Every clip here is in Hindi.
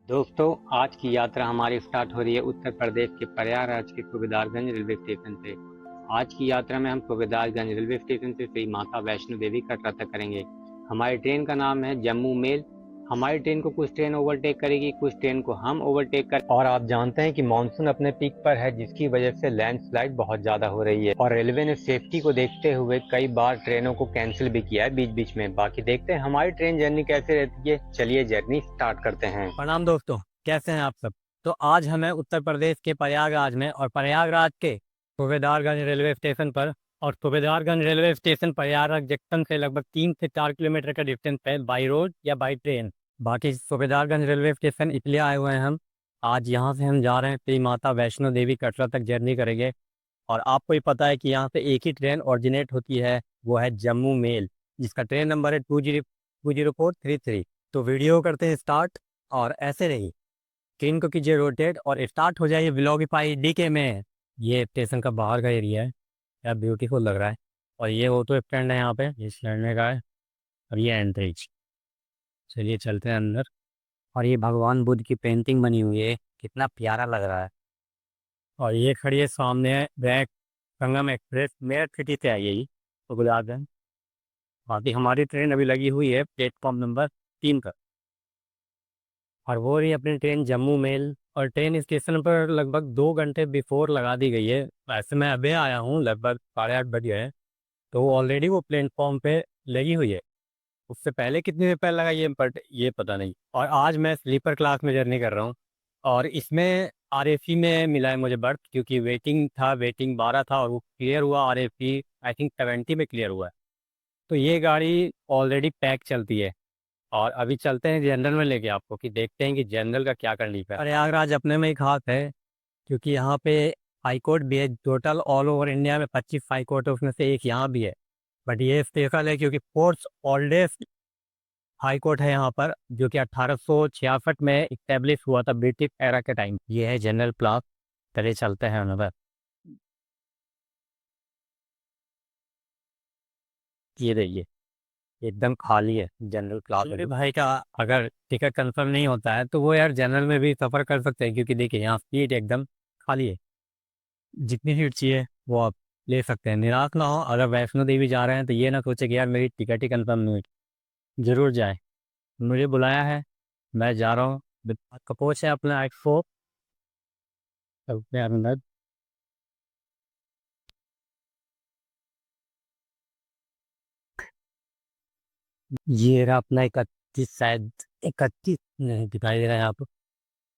दोस्तों, आज की यात्रा हमारी स्टार्ट हो रही है उत्तर प्रदेश के प्रयागराज के सूबेदारगंज रेलवे स्टेशन से। आज की यात्रा में हम सूबेदारगंज रेलवे स्टेशन से श्री माता वैष्णो देवी कटरा तक करेंगे। हमारी ट्रेन का नाम है जम्मू मेल। हमारी ट्रेन को कुछ ट्रेन ओवरटेक करेगी, कुछ ट्रेन को हम ओवरटेक कर। और आप जानते हैं कि मानसून अपने पीक पर है, जिसकी वजह से लैंडस्लाइड बहुत ज्यादा हो रही है और रेलवे ने सेफ्टी को देखते हुए कई बार ट्रेनों को कैंसिल भी किया है बीच बीच में। बाकी देखते हैं हमारी ट्रेन जर्नी कैसे रहती है। चलिए जर्नी स्टार्ट करते हैं। प्रणाम दोस्तों, कैसे हैं आप सब। तो आज हमें उत्तर प्रदेश के प्रयागराज में और प्रयागराज के सूबेदारगंज रेलवे स्टेशन पर और Subedarganj railway station Prayagraj junction से लगभग 3 से 4 किलोमीटर का डिस्टेंस है, बाई रोड या बाई ट्रेन। बाकी सूबेदारगंज रेलवे स्टेशन इसलिए आए हुए हैं हम। आज यहाँ से हम जा रहे हैं श्री माता वैष्णो देवी कटरा तक जर्नी करेंगे। और आपको ही पता है कि यहाँ से एक ही ट्रेन ऑरिजिनेट होती है, वो है जम्मू मेल, जिसका ट्रेन नंबर है 20433। तो वीडियो करते हैं स्टार्ट और ऐसे रही। स्क्रीन को कीजिए रोटेट और स्टार्ट हो जाइए ब्लॉगिफाई डीके में। ये स्टेशन का बाहर का एरिया है, क्या ब्यूटीफुल लग रहा है। और ये ऑटो स्टैंड है, यहाँ पे ये चढ़ने का है और ये एंट्रीज। चलिए चलते हैं अंदर। और ये भगवान बुद्ध की पेंटिंग बनी हुई है, कितना प्यारा लग रहा है। और ये खड़ी है सामने बैक संगम एक्सप्रेस, मेरठ सिटी से आई है ये तो गुजरात। बाकी हमारी ट्रेन अभी लगी हुई है प्लेटफॉर्म नंबर 3 पर और वो रही अपनी ट्रेन जम्मू मेल। और ट्रेन स्टेशन पर लगभग 2 घंटे बिफोर लगा दी गई है। वैसे मैं अभी आया हूँ, लगभग 8:30 बजे है, तो वो ऑलरेडी वो प्लेटफॉर्म पे लगी हुई है। उससे पहले कितनी देर पहले लगा ये पता नहीं। और आज मैं स्लीपर क्लास में जर्नी कर रहा हूँ और इसमें आरएसी में मिला है मुझे बर्थ, क्योंकि वेटिंग 12 था और वो क्लियर हुआ, आरएसी आई थिंक 70 में क्लियर हुआ है। तो ये गाड़ी ऑलरेडी पैक चलती है। और अभी चलते हैं जनरल में लेके आपको, कि देखते हैं कि जनरल का क्या कंडीशन है। प्रयागराज अपने में ही खास है, क्योंकि यहाँ पे हाई कोर्ट भी है। टोटल ऑल ओवर इंडिया में 25 हाई कोर्ट है, उसमें से एक यहाँ भी है। बट ये स्पेशल है क्योंकि फोर्थ ओल्डेस्ट हाई कोर्ट है यहाँ पर, जो कि 1866 में इस्टेब्लिश हुआ था ब्रिटिश एरा के टाइम। ये है जनरल क्लास। चले चलते हैं अंदर। ये देखिए एकदम खाली है जनरल क्लास। मेरे भाई का अगर टिकट कंफर्म नहीं होता है तो वो यार जनरल में भी सफ़र कर सकते हैं, क्योंकि देखिए यहाँ सीट एकदम खाली है। जितनी सीट चाहिए वो आप ले सकते हैं। निराश ना हो, अगर वैष्णो देवी जा रहे हैं तो ये ना सोचे कि यार मेरी टिकट ही कंफर्म नहीं हुई। जरूर जाए, मुझे बुलाया है, मैं जा रहा हूँ। कपोच है अपना एक्सपो अपने अंदर। ये रहा अपना 31, शायद 31 नहीं दिखाई दे रहा है यहाँ पर।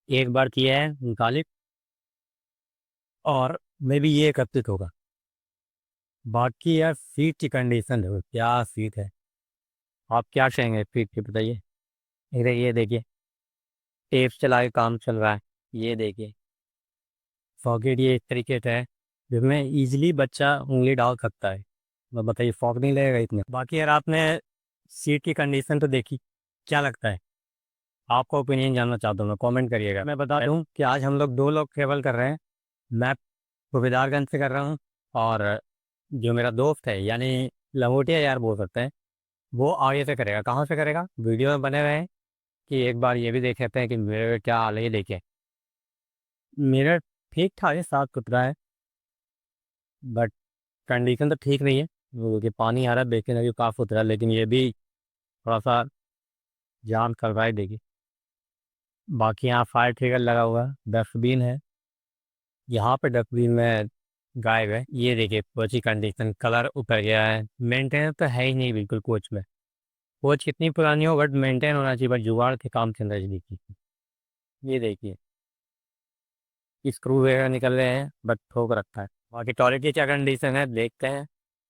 एक बार किया है निकाली, और मे भी ये 31 होगा। बाकी यार सीट की कंडीशन देखो, क्या सीट है। आप क्या कहेंगे सीट की, बताइए। इधर ये देखिए, टेप चला के काम चल रहा है। ये देखिए सॉकेट ये इस तरीके से है जिसमें इजीली बच्चा उंगली डाल सकता है। मैं बताइए फॉग नहीं लगेगा इसमें। बाकी यार आपने सीट की कंडीशन तो देखी, क्या लगता है। आपका ओपिनियन जानना चाहता हूँ मैं, कमेंट करिएगा। मैं बता दूँ कि आज हम लोग 2 लोग ट्रेवल कर रहे हैं। मैं सूबेदारगंज से कर रहा हूँ, और जो मेरा दोस्त है यानी लंगोटिया यार बोल सकते हैं, वो आगे से करेगा। कहाँ से करेगा, वीडियो में बने हुए हैं कि एक बार ये भी देख लेते हैं कि मेरे क्या हाल है। ये देखें, मेरा ठीक ठाक है, साफ सुथरा है, बट कंडीशन तो ठीक नहीं है। वो कि पानी आ रहा है, देखें अभी साफ सुथरा है, लेकिन ये भी थोड़ा सा जाम कर रहा है। देखिए बाकी यहाँ फायर ट्रिगर लगा हुआ है, डस्टबिन है यहाँ पे, डस्टबिन में गायब है। ये देखिए कोच की कंडीशन, कलर उतर गया है। मेंटेनेंस तो है ही नहीं बिल्कुल कोच में। कोच कितनी पुरानी हो बट मेंटेन होना चाहिए, बट जुगाड़ के काम चल रहा है। देखिए ये देखिए स्क्रू वगैरह निकल रहे हैं, बट ठोक रखा है। बाकी टॉयलेट की क्या कंडीशन है देखते हैं।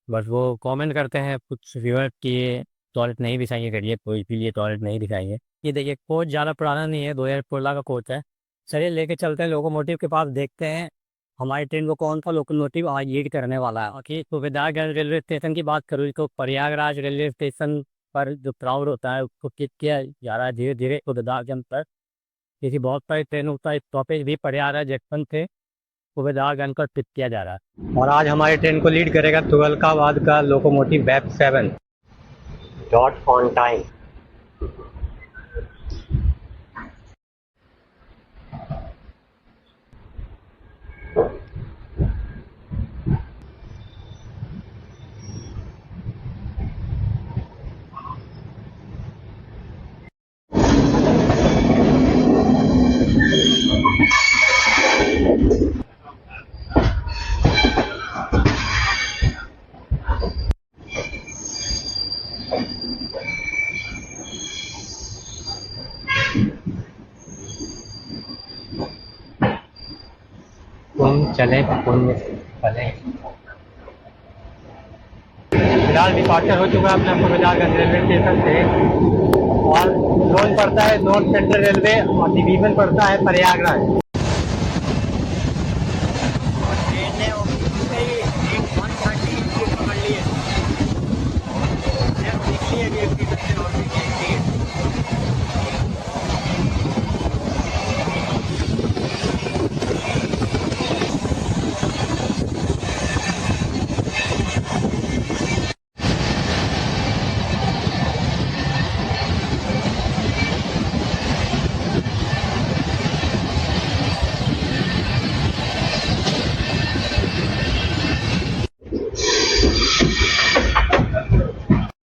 बस वो कमेंट करते हैं कुछ व्यूअर कि ये टॉयलेट नहीं बिछाइए करिए, तो इसीलिए टॉयलेट नहीं दिखाएंगे। ये देखिए कोच ज़्यादा पुराना नहीं है, 2016 का कोच है। चलिए लेके चलते हैं लोकोमोटिव के पास, देखते हैं हमारी ट्रेन को कौन सा लोकोमोटिव आज लीड करने वाला है। बाकी सुविधागंज रेलवे स्टेशन की बात करूँ तो प्रयागराज रेलवे स्टेशन पर जो क्राउड होता है उसको किक किया जा रहा है धीरे धीरे सुविधागंज पर, क्योंकि बहुत सारी ट्रेनों का स्टॉपेज भी प्रयागराज जंक्शन से सुविधागंज पर पिक किया जा रहा है। और आज हमारी ट्रेन को लीड करेगा तुगलकाबाद का locomotive web 7 dot on time. चलें पुण्य फलें। फिलहाल डिपार्चर हो चुका है अपना सूबेदारगंज रेलवे स्टेशन से, और जोन पड़ता है नॉर्थ सेंट्रल रेलवे और डिवीजन पड़ता है प्रयागराज।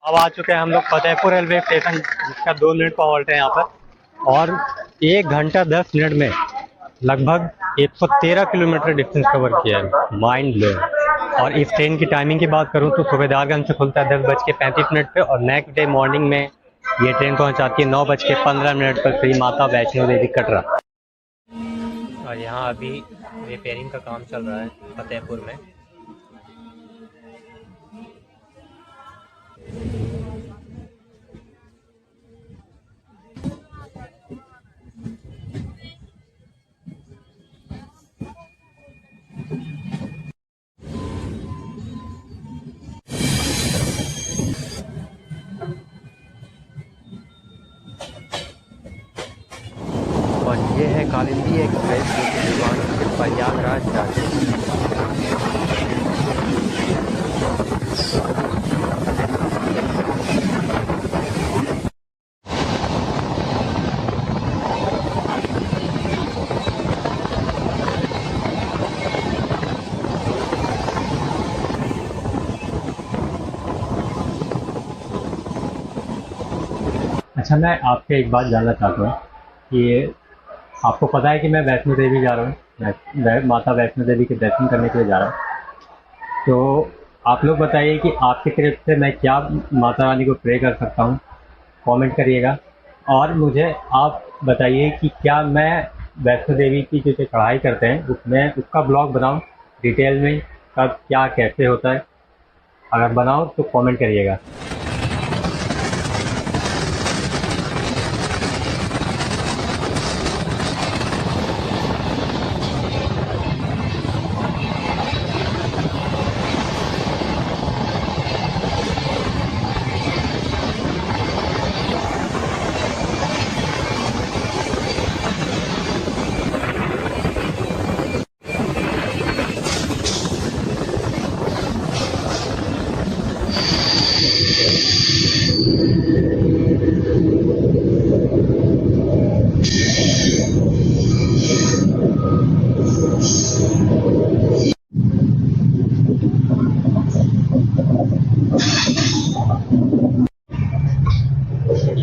अब आ चुके हैं हम लोग फतेहपुर रेलवे स्टेशन, जिसका 2 मिनट का हॉल्ट है यहाँ पर, और 1 घंटा 10 मिनट में लगभग 113 किलोमीटर डिस्टेंस कवर किया है। Mind blowing. और इस ट्रेन की टाइमिंग की बात करूँ तो सूबेदारगंज से खुलता है 10:35 पे, और नेक्स्ट डे मॉर्निंग में ये ट्रेन पहुँचाती है 9:15 पर श्री माता वैष्णो देवी कटरा। और यहाँ अभी रिपेयरिंग का काम चल रहा है फतेहपुर में। और ये है कालिंदी एक्सप्रेस, जो कि दीवान से प्रयागराज जाती है। अच्छा, मैं आपसे एक बात जानना चाहता हूँ कि आपको पता है कि मैं वैष्णो देवी जा रहा हूँ, मैं माता वैष्णो देवी के दर्शन करने के लिए जा रहा हूँ। तो आप लोग बताइए कि आपकी तरफ से मैं क्या माता रानी को प्रे कर सकता हूँ, कमेंट करिएगा। और मुझे आप बताइए कि क्या मैं वैष्णो देवी की जो चढ़ाई करते हैं उसमें उसका ब्लॉग बनाऊँ डिटेल में, कब क्या कैसे होता है। अगर बनाओ तो कमेंट करिएगा।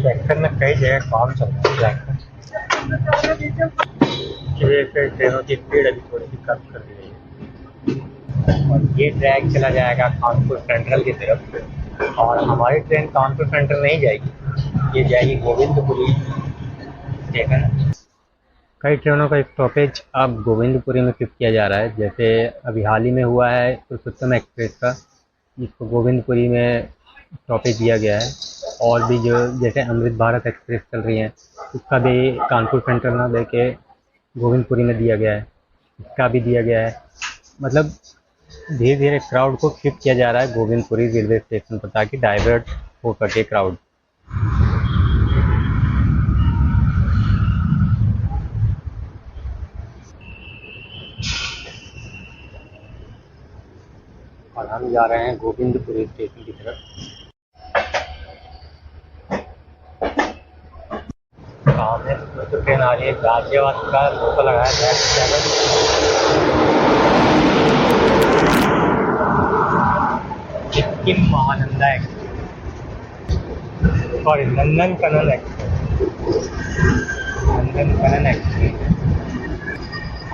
सेक्टर में कई जगह काम चल रहा है की वजह से ट्रेनों की स्पीड अभी थोड़ी सी कम कर दी गई है। और ये ट्रैक चला जाएगा कानपुर सेंट्रल की तरफ, और हमारी ट्रेन कानपुर सेंट्रल नहीं जाएगी, ये जाएगी गोविंदपुरी स्टेशन। कई ट्रेनों का स्टॉपेज अब गोविंदपुरी में शिफ्ट किया जा रहा है, जैसे अभी हाल ही में हुआ है पुरुषोत्तम एक्सप्रेस का, जिसको गोविंदपुरी में स्टॉपेज दिया गया है। और भी जो जैसे अमृत भारत एक्सप्रेस चल रही हैं, उसका भी कानपुर सेंट्रल ना देके गोविंदपुरी में दिया गया है, इसका भी दिया गया है। मतलब धीरे धीरे क्राउड को शिफ्ट किया जा रहा है गोविंदपुरी रेलवे स्टेशन पर, ताकि डाइवर्ट हो सके क्राउड। और हम जा रहे हैं गोविंदपुरी स्टेशन की तरफ। सामने तो ट्रेन आ रही है, गाजियाबाद का लोकल लगाया गया सिक्किम महानंदा एक्सप्रेस, सॉरी नंदन कनन एक्सप्रेस, नंदन कनन एक्सप्रेस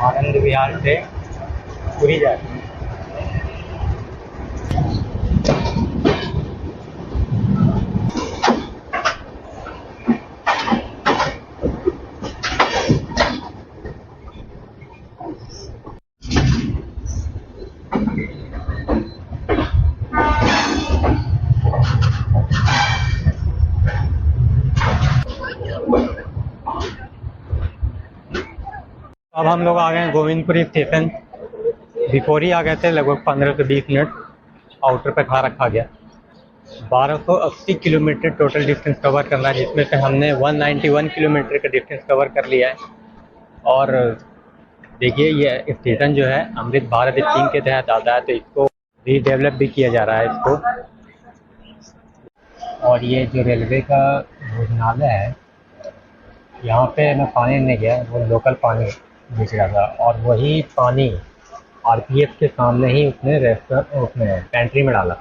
आनंद विहार से पुरी जाती है। अब हम लोग आ गए हैं गोविंदपुरी स्टेशन। बिफोर ही आ गए थे, लगभग 15 से 20 मिनट आउटर पे खा रखा गया। 1280 किलोमीटर टोटल डिस्टेंस कवर करना है, जिसमें से हमने 191 किलोमीटर का डिस्टेंस कवर कर लिया है। और देखिए ये स्टेशन जो है अमृत भारत स्कीम के तहत आता है, तो इसको रीडेवलप भी किया जा रहा है इसको। और ये जो रेलवे का भोजनालय है, यहाँ पे मैं पानी नहीं गया, वो लोकल पानी बेच रहा था, और वही पानी आरपीएफ के सामने ही उसने उसने पेंट्री में डाला।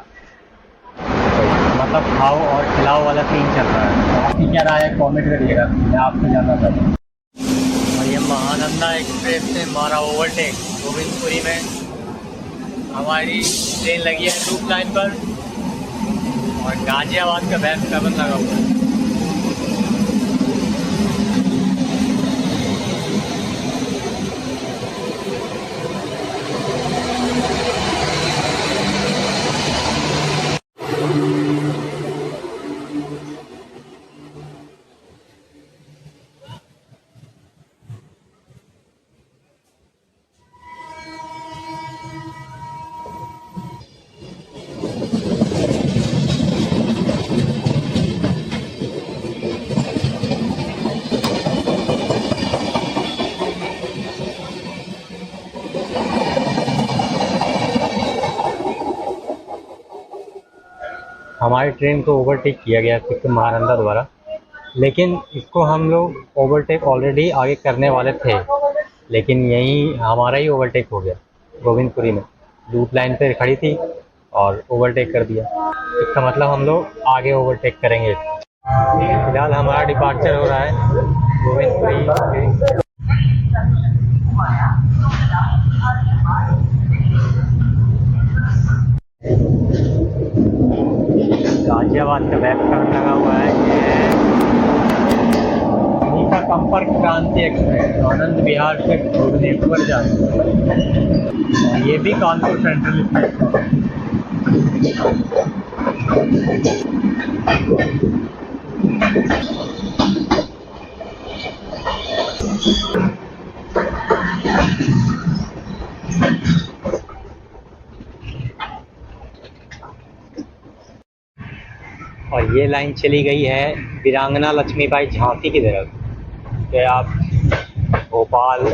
मतलब खाओ और खिलाओ वाला सीन चल रहा है। तो आपकी क्या राय है, कमेंट करिएगा, मैं आपसे जानना चाहता हूँ। और ये महानंदा एक्सप्रेस ने हमारा ओवरटेक गोविंदपुरी में। हमारी ट्रेन लगी है लूप लाइन पर और गाजियाबाद का बैक सेवन लगा हुआ है। हमारी ट्रेन को ओवरटेक किया गया सिक्किम महानंदा द्वारा, लेकिन इसको हम लोग ओवरटेक ऑलरेडी आगे करने वाले थे, लेकिन यहीं हमारा ही ओवरटेक हो गया गोविंदपुरी में। लूप लाइन पे खड़ी थी और ओवरटेक कर दिया। इसका मतलब हम लोग आगे ओवरटेक करेंगे। फिलहाल हमारा डिपार्चर हो रहा है गोविंदपुरी। गाजियाबाद का बैक टर्न लगा हुआ है। ये का संपर्क क्रांति एक्सप्रेस आनंद विहार से भुवनेश्वर जाती है। ये भी कानपुर सेंट्रल स्टेशन। और ये लाइन चली गई है वीरांगना लक्ष्मीबाई झांसी की तरफ। कि आप भोपाल,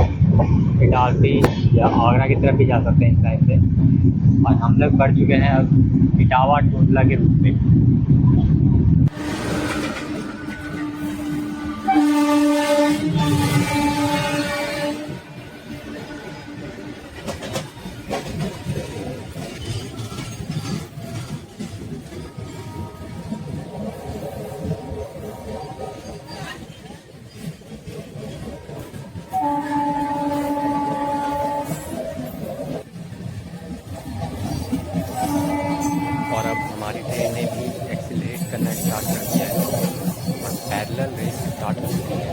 इटारसी या आगरा की तरफ भी जा सकते हैं इस लाइन से। और हम लोग बढ़ चुके हैं अब इटावा टोटला के रूट में। और अब हमारी ट्रेन ने भी एक्सीलरेट करना स्टार्ट कर दिया है और पैरेलल रेस स्टार्ट हो चुकी है।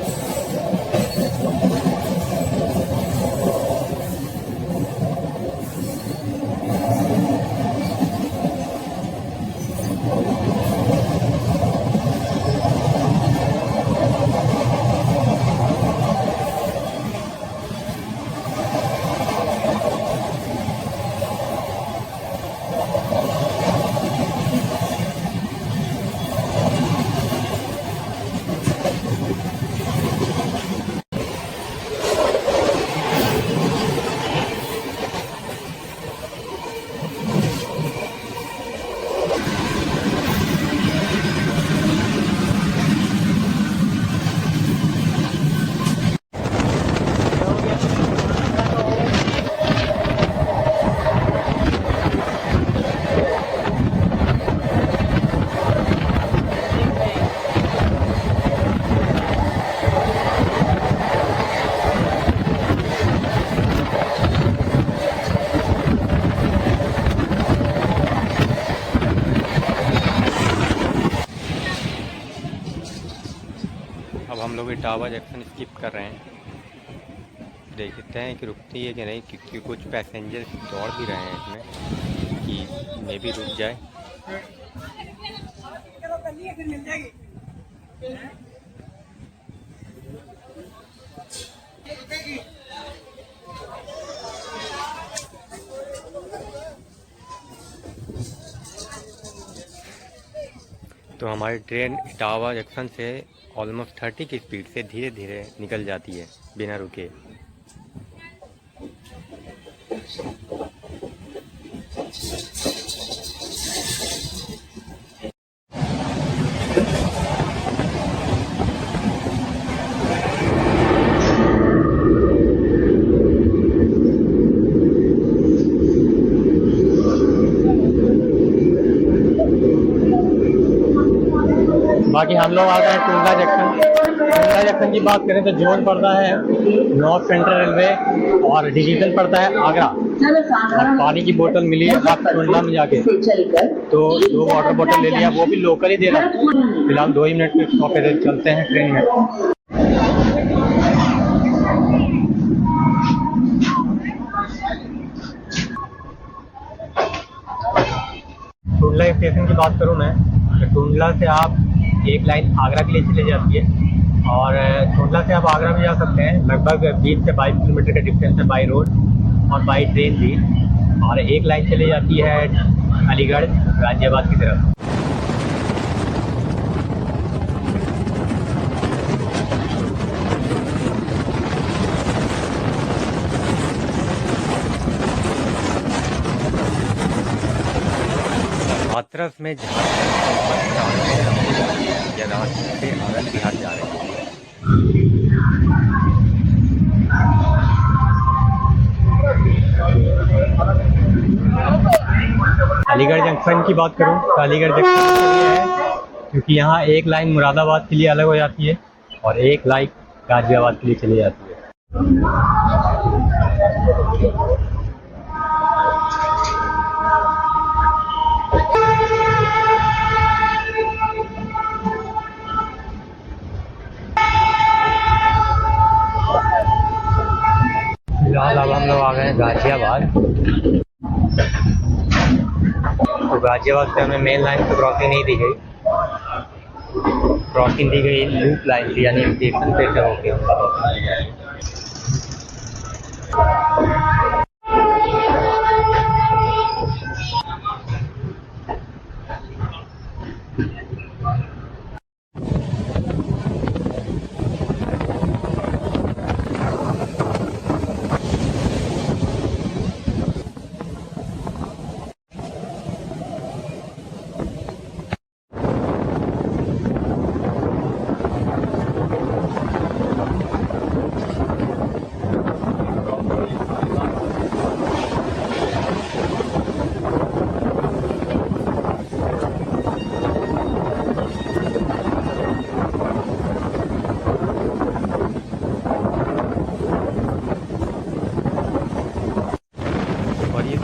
अब हम लोग इटावा जंक्शन स्किप कर रहे हैं। देखते हैं कि रुकती है कि नहीं, क्योंकि कुछ पैसेंजर दौड़ भी रहे हैं इसमें कि मे भी रुक जाए। तो हमारी ट्रेन इटावा जंक्शन से ऑलमोस्ट 30 की स्पीड से धीरे धीरे निकल जाती है बिना रुके। बाकी हम लोग आ गए हैं टुंडला जंक्शन। टुंडला जंक्शन की बात करें तो जोन पड़ता है नॉर्थ सेंट्रल रेलवे और डिवीजन पड़ता है आगरा। और पानी की बोतल मिली है आपको टुंडला में जाके, तो 2 वाटर बोतल ले लिया, वो भी लोकल ही दे रहा है। फिलहाल 2 ही मिनट में स्टॉप पे चलते हैं ट्रेन में। टुंडला स्टेशन की बात करूँ मैं तो टुंडला से आप एक लाइन आगरा के लिए चली जाती है और टुंडला से आप आगरा भी जा सकते हैं। लगभग 20 से 22 किलोमीटर का डिस्टेंस है बाई रोड और बाई ट्रेन भी। और एक लाइन चली जाती है अलीगढ़ गाजियाबाद की तरफ। हाथरस में या रांची से आनंद विहार जा रहे हैं। अलीगढ़ जंक्शन की बात करूं तो अलीगढ़ जंक्शन ये है क्योंकि यहाँ एक लाइन मुरादाबाद के लिए अलग हो जाती है और एक लाइन गाजियाबाद के लिए चली जाती है। फिलहाल अब हम लोग आ गए हैं गाजियाबाद। तो गाजियाबाद से हमें मेन लाइन पे क्रॉसिंग नहीं दी गई, क्रॉसिंग दी गई लूप लाइन थी, यानी स्टेशन पे से होके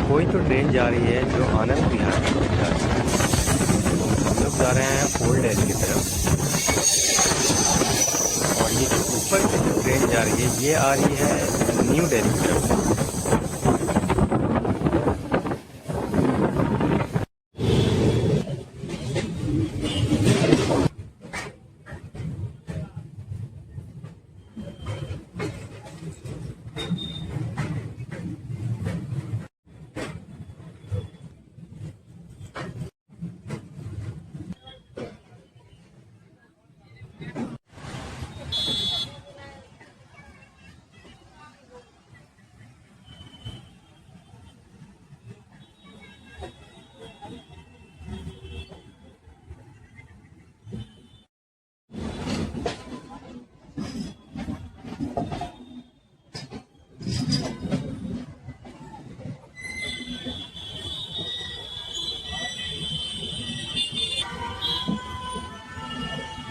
कोई तो ट्रेन जा रही है जो आनंद विहार जा रही है। हम लोग जा रहे हैं ओल्ड दिल्ली की तरफ और ये जो ऊपर से जो ट्रेन जा रही है ये आ रही है न्यू दिल्ली की तरफ।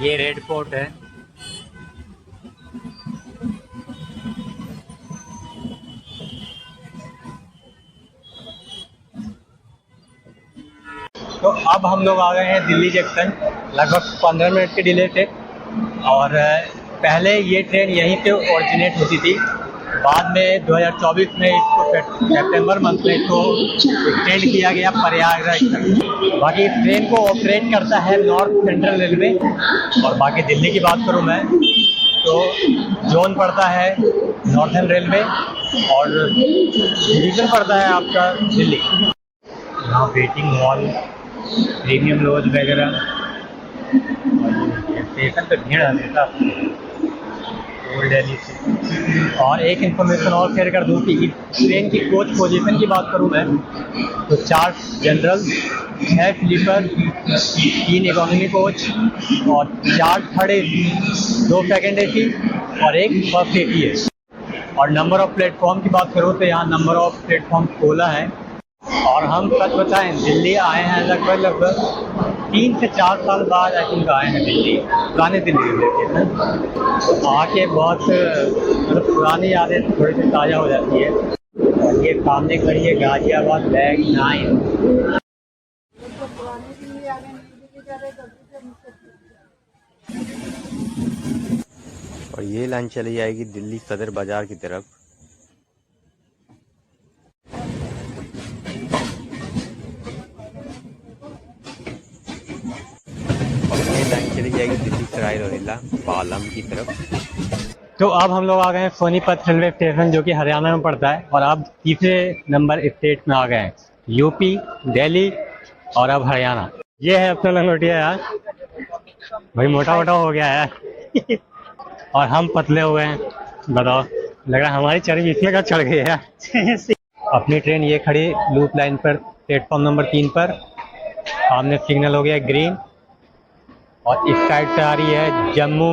ये रेड फोर्ट है। तो अब हम लोग आ गए हैं दिल्ली जंक्शन, लगभग 15 मिनट के डिले थे। और पहले ये ट्रेन यहीं से ओरिजिनेट होती थी, बाद में 2024 में इसको सितंबर मंथ में इसको एक्सटेंड किया गया प्रयागराज तक। बाकी इस ट्रेन को ऑपरेट करता है नॉर्थ सेंट्रल रेलवे। और बाकी दिल्ली की बात करूं मैं तो जोन पड़ता है नॉर्थन रेलवे और डिवीजन पड़ता है आपका दिल्ली। यहाँ वेटिंग हॉल, प्रीमियम लॉज वगैरह स्टेशन पे भीड़ हमेशा ओल्ड दिल्ली से। और एक इन्फॉर्मेशन और शेयर कर दूँ कि ट्रेन की कोच पोजीशन की बात करूँ मैं तो 4 जनरल, 6 स्लीपर, 3 इकोनॉमी कोच और 4 थर्ड एसी, 2 सेकंड एसी और 1 फर्स्ट एसी है। और नंबर ऑफ प्लेटफॉर्म की बात करूँ तो यहाँ नंबर ऑफ प्लेटफॉर्म 16 है। और हम सच बताएं दिल्ली आए हैं लगभग 3 से 4 साल बाद आई थिंक आए हैं दिल्ली, पुराने दिल्ली रेलवे स्टेशन। आके बहुत मतलब पुरानी यादें थोड़ी सी ताज़ा हो जाती है। और ये सामने खड़ी है गाजियाबाद बैग 9। और ये लाइन चली जाएगी दिल्ली सदर बाजार की तरफ। और ये लाइन चली जाएगी दिल्ली सराय रोहिल्ला पालम की तरफ। तो अब हम लोग आ गए हैं सोनीपत रेलवे स्टेशन जो कि हरियाणा में पड़ता है। और अब तीसरे नंबर स्टेट में आ गए हैं, यूपी, दिल्ली और अब हरियाणा। ये है अपना लंगोटिया यार, भाई मोटा मोटा हो गया है और हम पतले हुए हैं। बताओ, लग रहा है हमारी चर्बी इसमें का चढ़ गई है अपनी ट्रेन ये खड़ी लूप लाइन पर प्लेटफॉर्म नंबर 3 पर। सामने सिग्नल हो गया ग्रीन और इस साइड से आ रही है जम्मू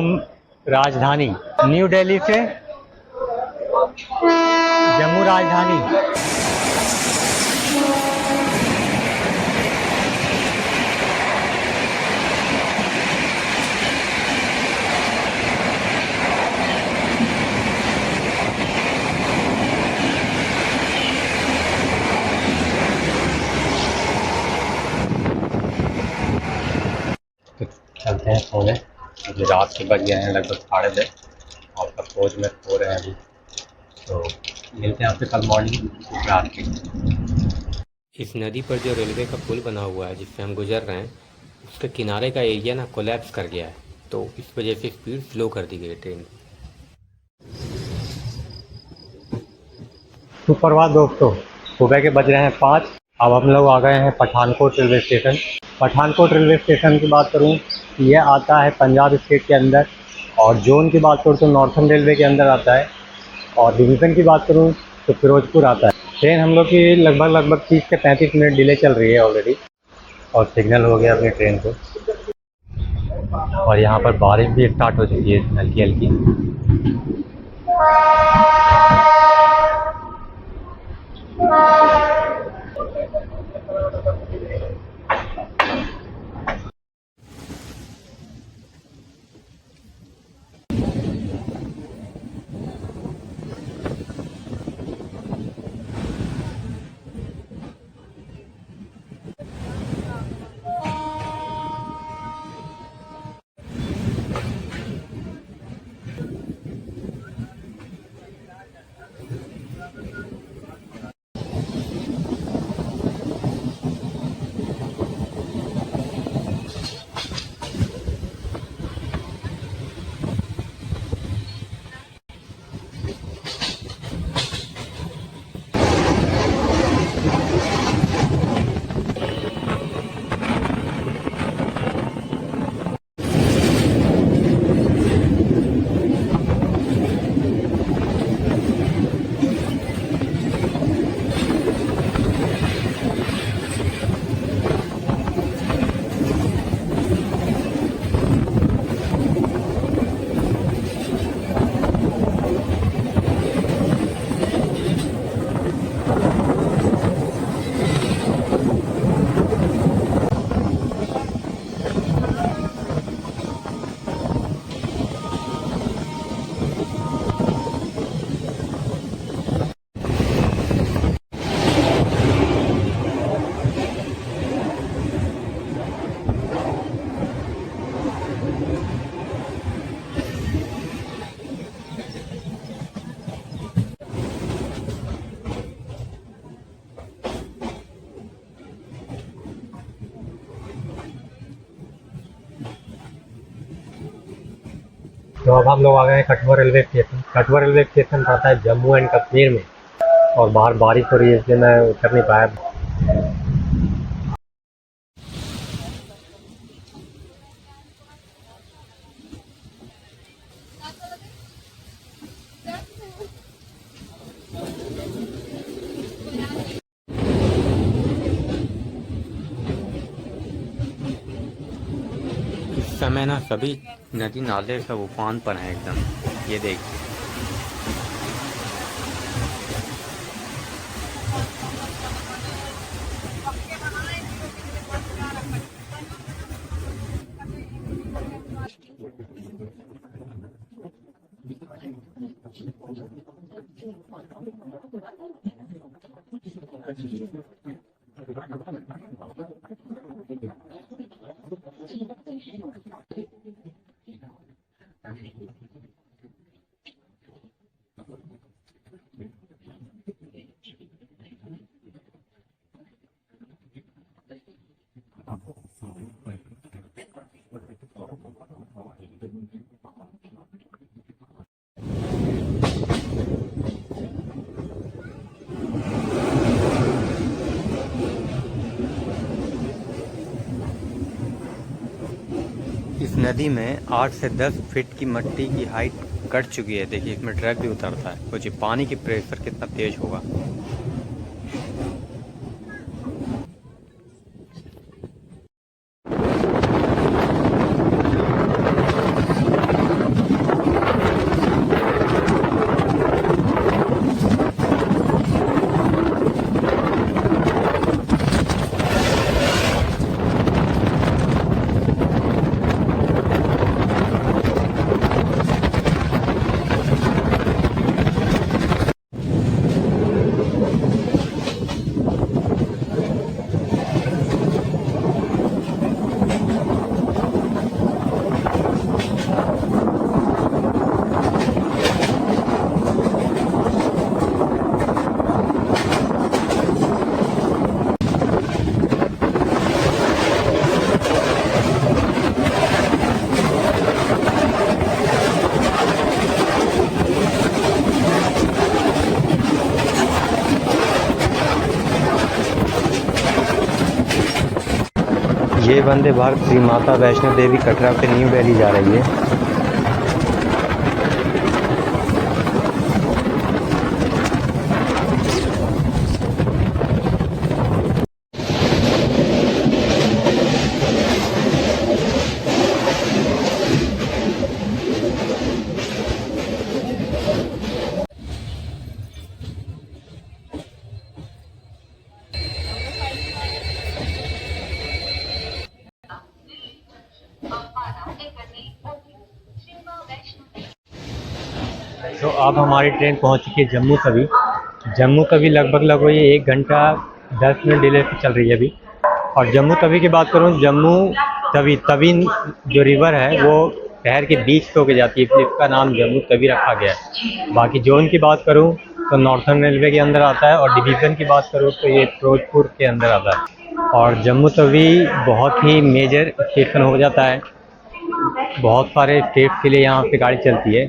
राजधानी, न्यू दिल्ली से जम्मू राजधानी। चलते हैं सोने, मुझे रात के बज गए हैं लगभग 10:30 और सब कोच में सो रहे हैं अभी। तो मिलते हैं आपसे कल मॉर्निंग रात के। इस नदी पर जो रेलवे का पुल बना हुआ है जिससे हम गुजर रहे हैं, उसके किनारे का एरिया ना कोलैप्स कर गया है, तो इस वजह से स्पीड स्लो कर दी गई है ट्रेन की। सुप्रभात दोस्तों, सुबह के बज रहे हैं 5। अब हम लोग आ गए हैं Pathankot railway station. Pathankot railway station की बात करूं, यह आता है पंजाब स्टेट के अंदर। और जोन की बात करूं तो नॉर्थन रेलवे के अंदर आता है। और डिवीज़न की बात करूं तो फिरोजपुर आता है। ट्रेन हम लोग की लगभग 30 से 35 मिनट डिले चल रही है ऑलरेडी। और सिग्नल हो गया अपनी ट्रेन को। और यहाँ पर बारिश भी स्टार्ट हो चुकी है हल्की हल्की। तो अब हम लोग आ गए हैं Kathua railway station. Kathua railway station पड़ता है जम्मू एंड कश्मीर में। और बाहर बारिश हो रही है इसलिए मैं उतर नहीं पाया। समय ना सभी नदी नाले सब उफान पर हैं एकदम। ये देखिए। इस नदी में 8 से 10 फीट की मिट्टी की हाइट कट चुकी है। देखिए इसमें ट्रक भी उतरता है। सोचिए पानी की प्रेशर कितना तेज होगा। ये वंदे भारत श्री माता वैष्णो देवी कटरा से न्यू दिल्ली जा रही है। तो अब हमारी ट्रेन पहुंच चुकी है जम्मू तवी। जम्मू तवी लगभग ये 1 घंटा 10 मिनट डिले से चल रही है अभी। और जम्मू तवी की बात करूं, जम्मू तवी तवी जो रिवर है वो शहर के बीच से होकर जाती है, इसलिए इसका नाम जम्मू तवी रखा गया है। बाकी जोन की बात करूं तो नॉर्थर्न रेलवे के अंदर आता है, और डिवीज़न की बात करूं तो ये फिरोजपुर के अंदर आता है। और जम्मू तवी बहुत ही मेजर स्टेशन हो जाता है। बहुत सारे स्टेट्स के लिए यहाँ से गाड़ी चलती है,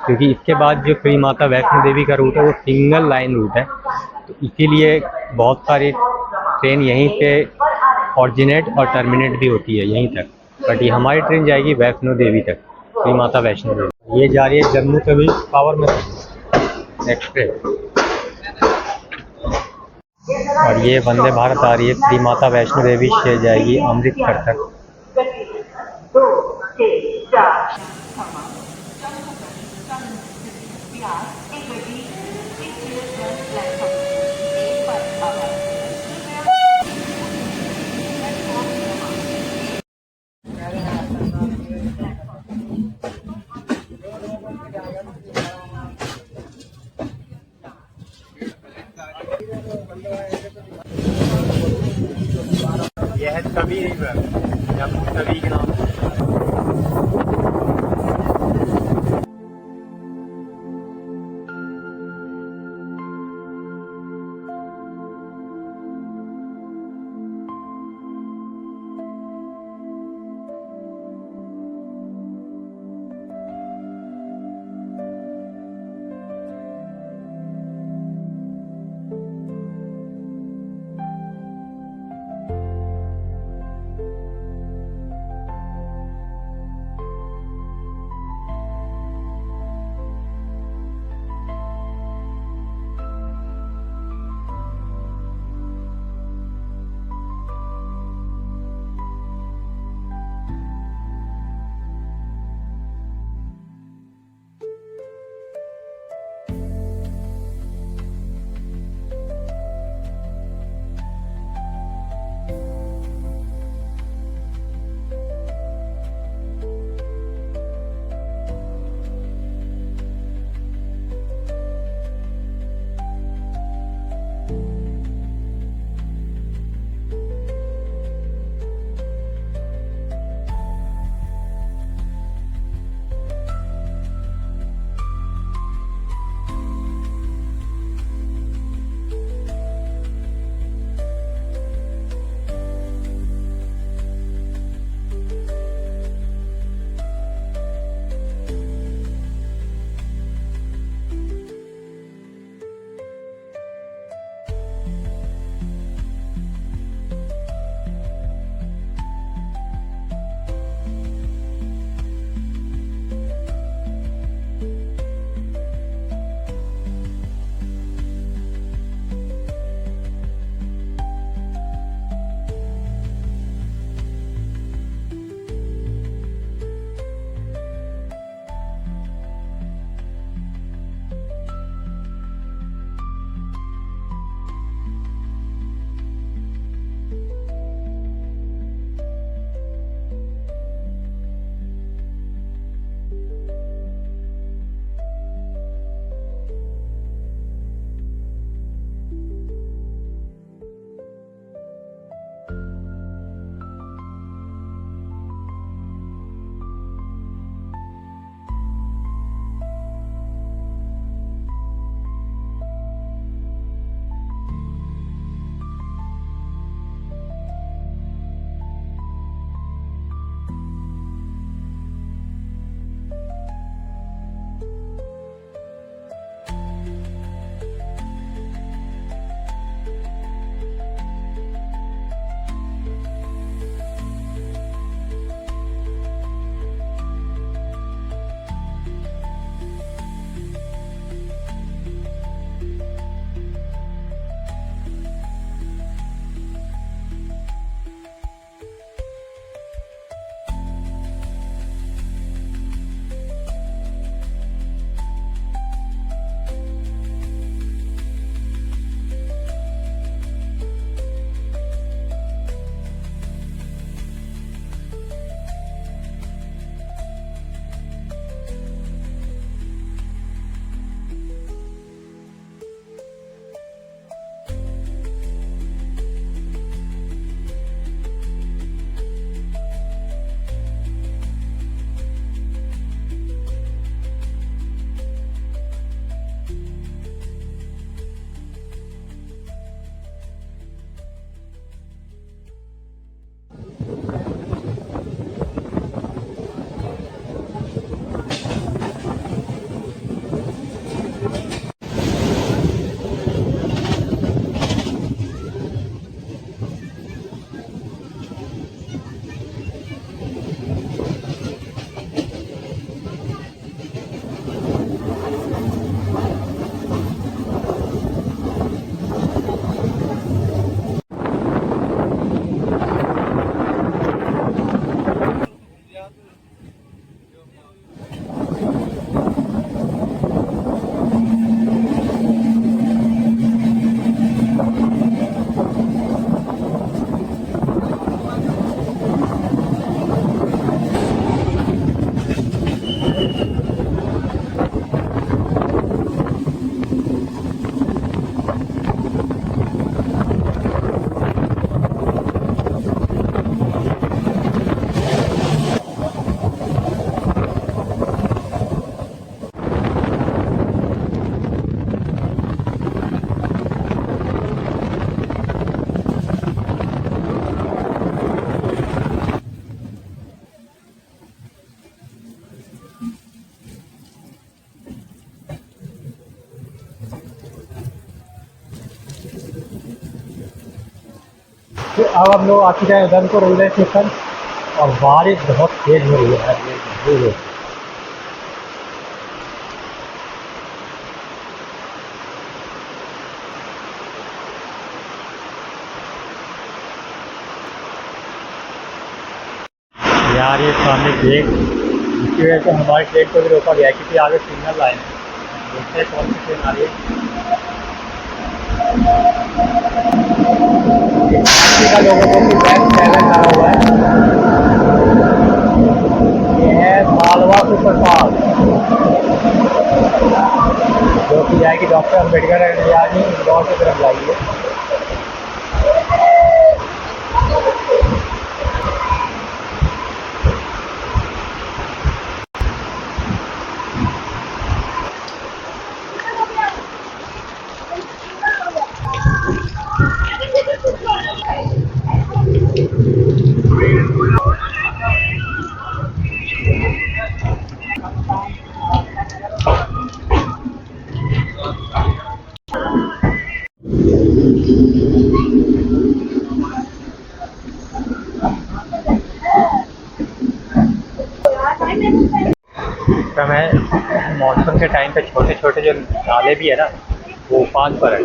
क्योंकि इसके बाद जो श्री माता वैष्णो देवी का रूट है वो सिंगल लाइन रूट है। तो इसीलिए बहुत सारी ट्रेन यहीं से ऑरिजिनेट और टर्मिनेट भी होती है यहीं तक। बट ये हमारी ट्रेन जाएगी वैष्णो देवी तक, श्री माता वैष्णो देवी। ये जा रही है जम्मू तवी पावर में एक्सप्रेस। और ये वंदे भारत आ रही है श्री माता वैष्णो देवी से जाएगी अमृतसर तक। यह है तवी रिवर, जम्मू तवी के नाम से। तो अब हम लोग आ चुके हैं उधमपुर रेलवे स्टेशन और बारिश बहुत तेज हो रही है यार, ये मजबूर है। यार ये सामने गेट, इसकी वजह से हमारी ट्रेन को भी रोका गया है क्योंकि आगे सिग्नल लाइन है। देखते हैं कौन सी ट्रेन आ रही है। इसी का लोगों को भी बैक 7 लगा हुआ है। ये है मालवा सुपरफास्ट जो कि जाएगी डॉक्टर अम्बेडकर यानी इंदौर की तरफ जाएगी। समय मॉनसून के टाइम पे छोटे छोटे जो नाले भी है ना वो उफान पर है।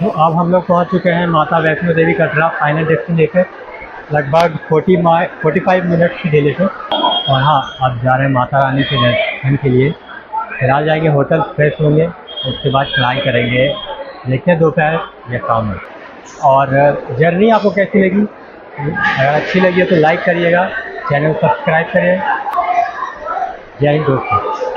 तो अब हम लोग पहुंच चुके हैं माता वैष्णो देवी कटरा फाइनल डेस्टिनेशन, लगभग 45 मिनट की डिले से। और हाँ, अब जा रहे हैं माता रानी के दर्शन के लिए। फिलहाल जाएंगे होटल, फ्रेश होंगे, उसके बाद चढ़ाई करेंगे। देखते हैं दोपहर या शाम में। और जर्नी आपको कैसी लगी? अगर अच्छी लगी हो तो लाइक करिएगा, चैनल सब्सक्राइब करिए। जय हिंद दोस्तों।